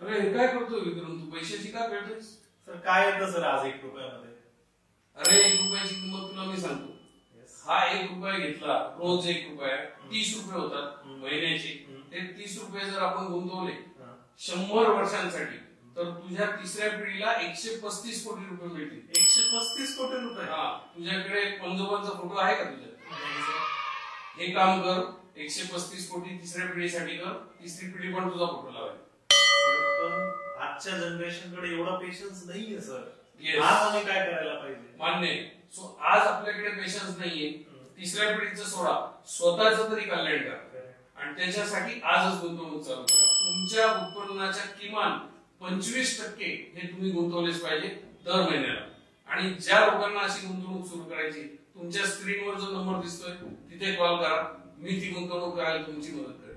अरे हे काय करतोय विक्रम, तू पैशाची का खेळतोयस? सर काय येतं सर आज 1 रुपयामध्ये? अरे 1 रुपयाची किंमत तुला मी सांगतो. हा 1 रुपया घेतला, रोज 1 रुपया 30 रुपये होतात महिन्याचे. ते 30 रुपये जर आपण गुंतवले 100 वर्षांसाठी तर तुझ्या तिसऱ्या पिढीला 135 कोटी रुपये मिळतील. 135 कोटी रुपये? हा. तुझ्याकडे पंजोबांचा फोटो आहे का तुझ्या? हे काम कर, 135 कोटी तिसऱ्या पिढीसाठी कर, तिसरी पिढी पण तुझा फोटो लावेल. पण आजच्या जनरेशन कडे एवढा पेशन्स नाहीये सर. आज आम्ही काय करायला पाहिजे? मान्य. सो आज आपल्याकडे पेशन्स नाहीये. तिसऱ्या पिढीचं सोडा, स्वतःच तरी कल्याण करा आणि त्याच्यासाठी आजच गुंतवणूक चालू करा. तुमच्या उत्पन्नाच्या किमान 25% हे तुम्ही गुंतवलेच पाहिजे दर महिन्याला. आणि ज्या लोकांना अशी गुंतवणूक सुरू करायची, तुमच्या स्क्रीनवर जो नंबर दिसतोय तिथे कॉल करा. मी ती गुंतवणूक करायला तुमची मदत करेन.